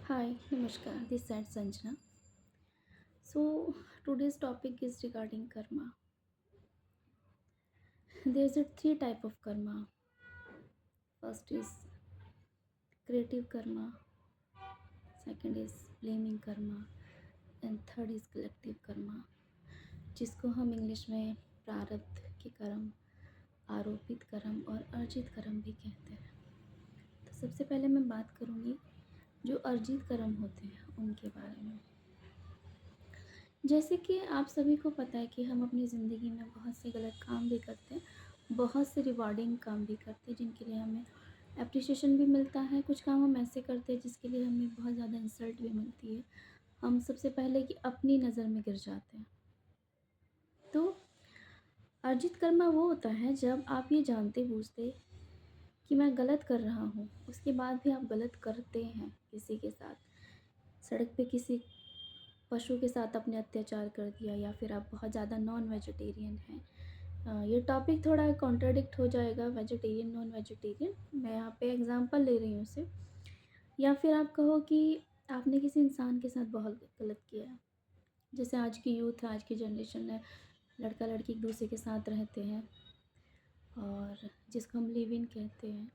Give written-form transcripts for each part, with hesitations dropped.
Hi, Namaskar. This side Sanjana. So today's topic is regarding karma. There's a three type of karma. First is creative karma, second is blaming karma, and third is collective karma, जिसको हम English में प्रारब्ध के कर्म, आरोपित कर्म और अर्जित कर्म भी कहते हैं। तो सबसे पहले मैं बात करूँगी जो अर्जित कर्म होते हैं उनके बारे में। जैसे कि आप सभी को पता है कि हम अपनी ज़िंदगी में बहुत से गलत काम भी करते हैं, बहुत से रिवॉर्डिंग काम भी करते हैं जिनके लिए हमें एप्रिसिएशन भी मिलता है। कुछ काम हम ऐसे करते हैं जिसके लिए हमें बहुत ज़्यादा इंसल्ट भी मिलती है। हम सबसे पहले कि अपनी नज़र में गिर जाते हैं। तो अर्जित कर्मा वो होता है जब आप ये जानते बूझते कि मैं गलत कर रहा हूँ, उसके बाद भी आप गलत करते हैं किसी के साथ। सड़क पे किसी पशु के साथ आपने अत्याचार कर दिया या फिर आप बहुत ज़्यादा नॉन वेजिटेरियन हैं। ये टॉपिक थोड़ा कॉन्ट्राडिक्ट हो जाएगा वेजिटेरियन नॉन वेजिटेरियन, मैं यहाँ पे एग्जांपल ले रही हूँ सिर्फ। या फिर आप कहो कि आपने किसी इंसान के साथ बहुत गलत किया है। जैसे आज की यूथ है, आज की जनरेशन है, लड़का लड़की एक दूसरे के साथ रहते हैं और जिसको हम लिव इन कहते हैं।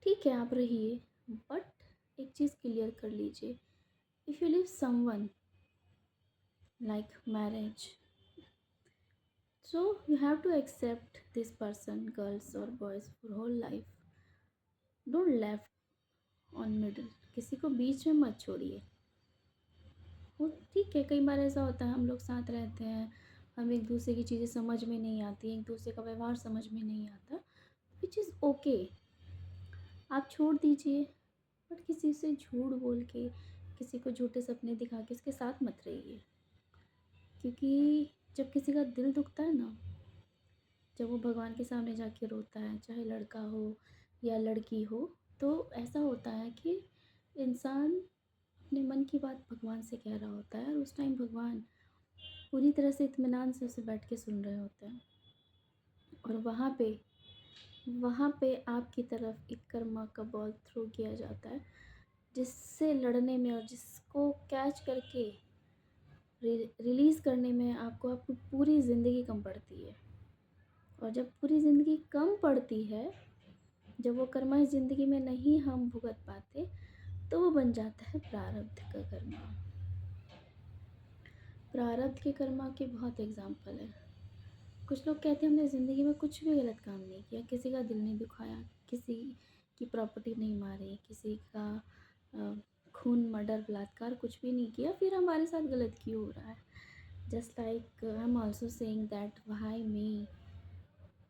ठीक है, आप रहिए, बट एक चीज़ क्लियर कर लीजिए, if you live someone like marriage, so you have to accept this person, girls or boys, for whole life. Don't left on middle, किसी को बीच में मत छोड़िए। वो ठीक है, कई बार ऐसा होता है हम लोग साथ रहते हैं, हम एक दूसरे की चीज़ें समझ में नहीं आती, एक दूसरे का व्यवहार समझ में नहीं आता, विच इज़ ओके, आप छोड़ दीजिए। बट किसी से झूठ बोल के, किसी को झूठे सपने दिखा के उसके साथ मत रहिए। क्योंकि जब किसी का दिल दुखता है ना, जब वो भगवान के सामने जाके रोता है, चाहे लड़का हो या लड़की हो, तो ऐसा होता है कि इंसान अपने मन की बात भगवान से कह रहा होता है और उस टाइम भगवान पूरी तरह से इत्मीनान से उसे बैठ के सुन रहे होते हैं। और वहाँ पे आपकी तरफ एक कर्मा का बॉल थ्रो किया जाता है, जिससे लड़ने में और जिसको कैच करके रिलीज़ करने में आपको आपकी पूरी ज़िंदगी कम पड़ती है। और जब पूरी ज़िंदगी कम पड़ती है, जब वो कर्मा इस ज़िंदगी में नहीं हम भुगत पाते, तो वो बन जाता है प्रारब्ध का कर्मा। प्रारब्ध के कर्मा के बहुत एग्जाम्पल है। कुछ लोग कहते हैं हमने ज़िंदगी में कुछ भी गलत काम नहीं किया, किसी का दिल नहीं दुखाया, किसी की प्रॉपर्टी नहीं मारी, किसी का खून मर्डर बलात्कार कुछ भी नहीं किया, फिर हमारे साथ गलत क्यों हो रहा है। Just like I am also saying that why me,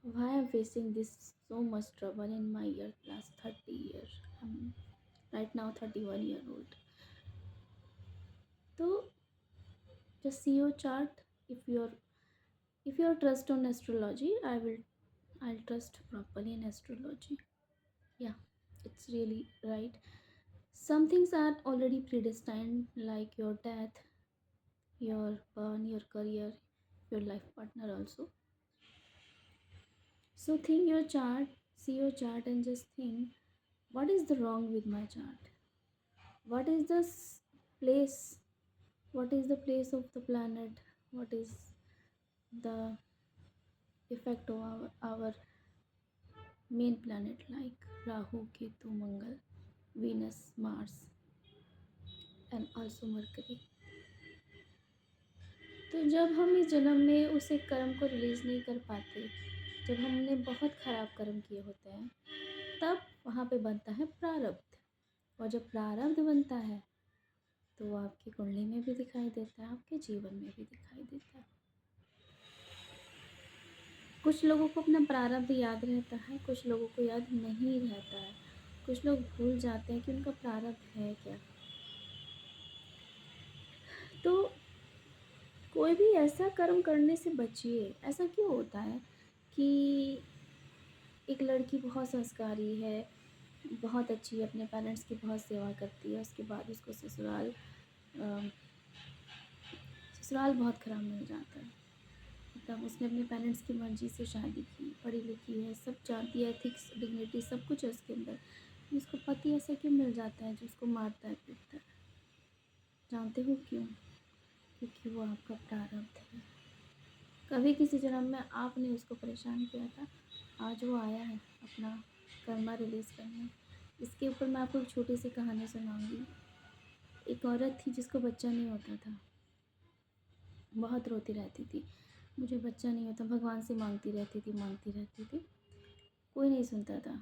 why I'm facing this so much trouble in my year last 30 years. I'm right now 31-year old. So just see your chart. If you're trust on astrology, I'll trust properly in astrology. Yeah, it's really right. Some things are already predestined, like your death, your burn, your career, your life partner also. So think your chart, see your chart and just think, what is the wrong with my chart? What is this place? What is the place of the planet? What is the effect of our main planet like Rahu, Ketu, Mangal, Venus, Mars and also Mercury? तो जब हम इस जन्म में उस एक कर्म को रिलीज़ नहीं कर पाते, जब हमने बहुत ख़राब कर्म किए होते हैं, तब वहाँ पे बनता है प्रारब्ध। और जब प्रारब्ध बनता है तो वो आपकी कुंडली में भी दिखाई देता है, आपके जीवन में भी दिखाई देता है। कुछ लोगों को अपना प्रारब्ध याद रहता है, कुछ लोगों को याद नहीं रहता है, कुछ लोग भूल जाते हैं कि उनका प्रारब्ध है क्या। तो कोई भी ऐसा कर्म करने से बचिए। ऐसा क्यों होता है कि एक लड़की बहुत संस्कारी है, बहुत अच्छी है, अपने पेरेंट्स की बहुत सेवा करती है, उसके बाद उसको ससुराल बहुत ख़राब मिल जाता है। मतलब उसने अपने पेरेंट्स की मर्ज़ी से शादी की, पढ़ी लिखी है, सब जानती है, एथिक्स, डिग्निटी सब कुछ है उसके अंदर, जिसको पति ऐसा क्यों मिल जाता है जो उसको मारता है पीटता है? जानते हो क्यों? क्योंकि वो आपका प्रारब्ध है। कभी किसी जन्म में आपने उसको परेशान किया था, आज वो आया है अपना कर्मा रिलीज़ करने। इसके ऊपर मैं आपको एक छोटी सी कहानी सुनाऊंगी। एक औरत थी जिसको बच्चा नहीं होता था, बहुत रोती रहती थी, मुझे बच्चा नहीं होता, भगवान से मांगती रहती थी, कोई नहीं सुनता था।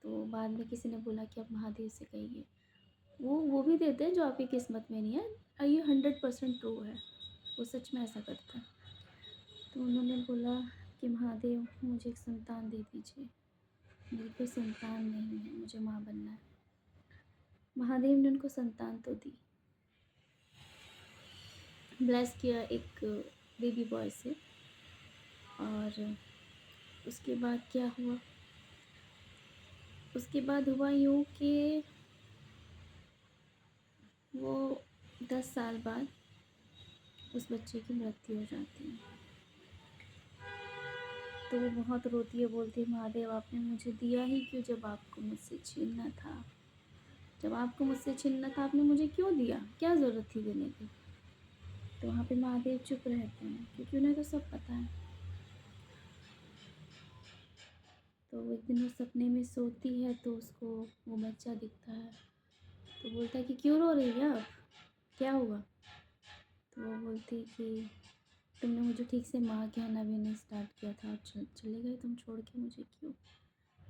तो बाद में किसी ने बोला कि आप महादेव से कहिए, वो भी देते हैं जो आपकी किस्मत में नहीं है, और ये 100% ट्रू है, वो सच में ऐसा करता है। तो उन्होंने बोला कि महादेव मुझे एक संतान दे दीजिए, मेरी कोई संतान नहीं है, मुझे माँ बनना है। महादेव ने उनको संतान तो दी, ब्लेस किया एक बेबी बॉय से। और उसके बाद क्या हुआ? उसके बाद हुआ यूँ कि वो 10 साल बाद उस बच्चे की मृत्यु हो जाती है। तो वो बहुत रोती है, बोलती है महादेव आपने मुझे दिया ही क्यों जब आपको मुझसे छीनना था? जब आपको मुझसे छीनना था आपने मुझे क्यों दिया? क्या ज़रूरत थी देने की? तो वहाँ पे महादेव चुप रहते हैं क्योंकि उन्हें तो सब पता है। तो एक दिन वो सपने में सोती है तो उसको वो बच्चा दिखता है। तो बोलता है कि क्यों रो रही है आप, क्या हुआ? तो वो बोलती कि तुमने मुझे ठीक से माँ कहना भी नहीं स्टार्ट किया था, आप चले गए तुम छोड़ के मुझे, क्यों?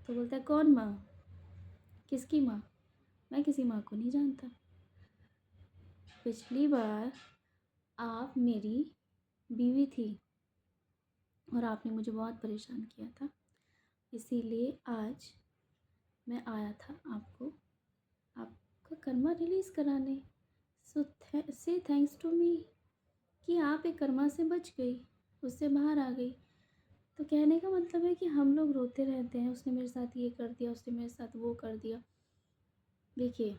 तो बोलता है कौन माँ? किसकी माँ? मैं किसी माँ को नहीं जानता। पिछली बार आप मेरी बीवी थी और आपने मुझे बहुत परेशान किया था, इसीलिए आज मैं आया था आपका कर्मा रिलीज़ कराने। सो से थैंक्स टू मी कि आप एक कर्मा से बच गई, उससे बाहर आ गई। तो कहने का मतलब है कि हम लोग रोते रहते हैं, उसने मेरे साथ ये कर दिया, उसने मेरे साथ वो कर दिया। देखिए,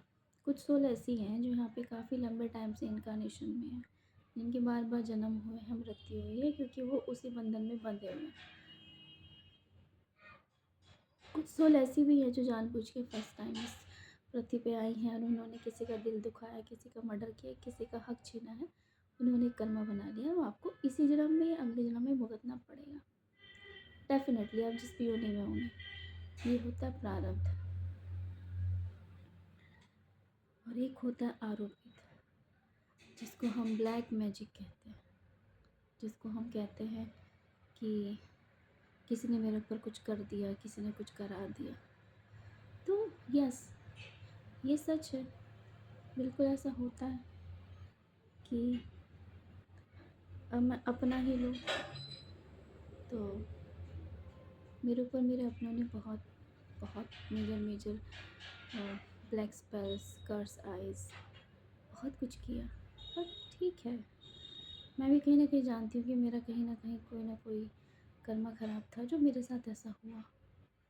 कुछ सोल ऐसी हैं जो यहाँ पे काफ़ी लंबे टाइम से इनकारनेशन में हैं, जिनके बार बार जन्म हुए हैं, मृत्यु हुई है, क्योंकि वो उसी बंधन में बंधे हुए हैं। कुछ सोल ऐसी भी है जो जानबूझ के फर्स्ट टाइम इस पृथ्वी पे आई हैं और उन्होंने किसी का दिल दुखाया, किसी का मर्डर किया, किसी का हक छीना है, उन्होंने कर्मा बना लिया, वो आपको इसी जन्म में या अगले जन्म में भुगतना पड़ेगा डेफिनेटली। आप जिस भी योनि में होंगे, ये होता है प्रारब्ध। और एक होता है आरोपित, जिसको हम ब्लैक मैजिक कहते हैं, जिसको हम कहते हैं कि किसी ने मेरे ऊपर कुछ कर दिया, किसी ने कुछ करा दिया। तो यस, ये सच है, बिल्कुल ऐसा होता है कि अब मैं अपना ही लूँ तो मेरे ऊपर मेरे अपनों ने बहुत बहुत मेजर ब्लैक स्पेल्स, कर्स आइज़, बहुत कुछ किया। पर ठीक है, मैं भी कहीं ना कहीं जानती हूँ कि मेरा कहीं ना कोई कर्मा ख़राब था जो मेरे साथ ऐसा हुआ,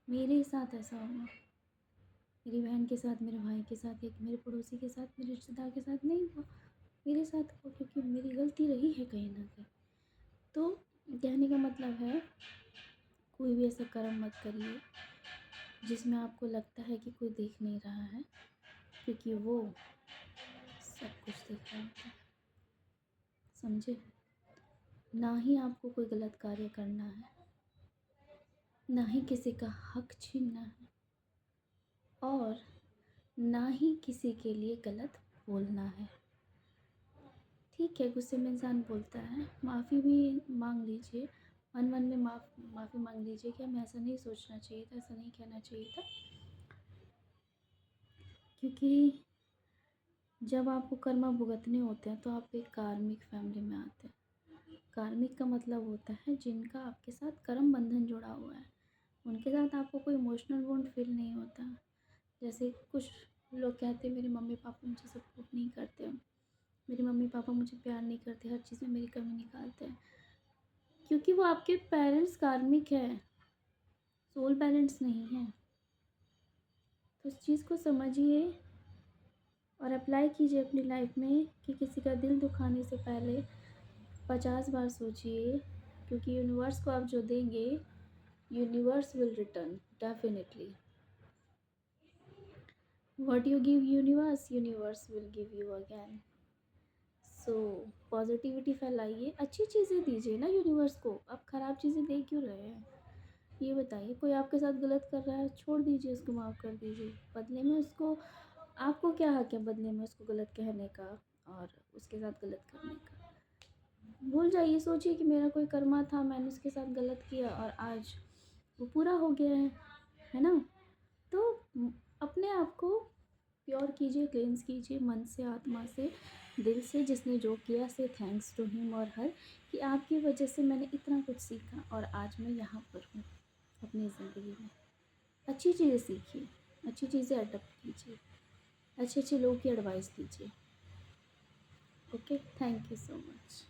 मेरे साथ ऐसा हुआ, मेरी बहन के साथ, मेरे भाई के साथ, या मेरे पड़ोसी के साथ, मेरे रिश्तेदार के साथ नहीं हुआ, मेरे साथ हुआ क्योंकि मेरी गलती रही है कहीं ना कहीं। तो कहने का मतलब है, कोई भी ऐसा कर्म मत करिए जिसमें आपको लगता है कि कोई देख नहीं रहा है, क्योंकि वो सब कुछ देख रहा होता है, समझे? ना ही आपको कोई गलत कार्य करना है, ना ही किसी का हक छीनना है, और ना ही किसी के लिए गलत बोलना है। ठीक है, गुस्से में इंसान बोलता है, माफ़ी भी मांग लीजिए, मन मन में माफ़ी मांग लीजिए कि हमें ऐसा नहीं सोचना चाहिए था, ऐसा नहीं कहना चाहिए था। क्योंकि जब आपको कर्मा भुगतने होते हैं तो आप एक कार्मिक फैमिली में आते हैं। कार्मिक का मतलब होता है जिनका आपके साथ कर्म बंधन जुड़ा हुआ है, उनके साथ आपको कोई इमोशनल बॉन्ड फील नहीं होता। जैसे कुछ लोग कहते हैं मेरे मम्मी पापा मुझे सपोर्ट नहीं करते, मेरे मम्मी पापा मुझे प्यार नहीं करते, हर चीज़ में मेरी कमी निकालते हैं, क्योंकि वो आपके पेरेंट्स कार्मिक है, सोल पेरेंट्स नहीं है। तो उस चीज़ को समझिए और अप्लाई कीजिए अपनी लाइफ में कि किसी का दिल दुखाने से पहले 50 बार सोचिए, क्योंकि यूनिवर्स को आप जो देंगे, universe will return definitely. What you give universe, universe will give you again. So positivity फैलाइए, अच्छी चीज़ें दीजिए ना यूनिवर्स को। आप ख़राब चीज़ें दे क्यों रहे हैं? ये बताइए। कोई आपके साथ गलत कर रहा है, छोड़ दीजिए, उसको माफ़ कर दीजिए। बदले में उसको, आपको क्या हक है बदले में उसको गलत कहने का और उसके साथ गलत करने का? भूल जाइए, सोचिए कि मेरा कोई कर्मा था, मैंने उसके साथ गलत किया और आज वो पूरा हो गया है ना? तो अपने आप को प्योर कीजिए, क्लेंस कीजिए मन से, आत्मा से, दिल से। जिसने जो किया से थैंक्स टू हिम और हर, कि आपकी वजह से मैंने इतना कुछ सीखा और आज मैं यहाँ पर हूँ अपनी ज़िंदगी में। अच्छी चीज़ें सीखिए, अच्छी चीज़ें अडॉप्ट कीजिए, अच्छे अच्छे लोगों की एडवाइस लीजिए। Okay, thank you so much.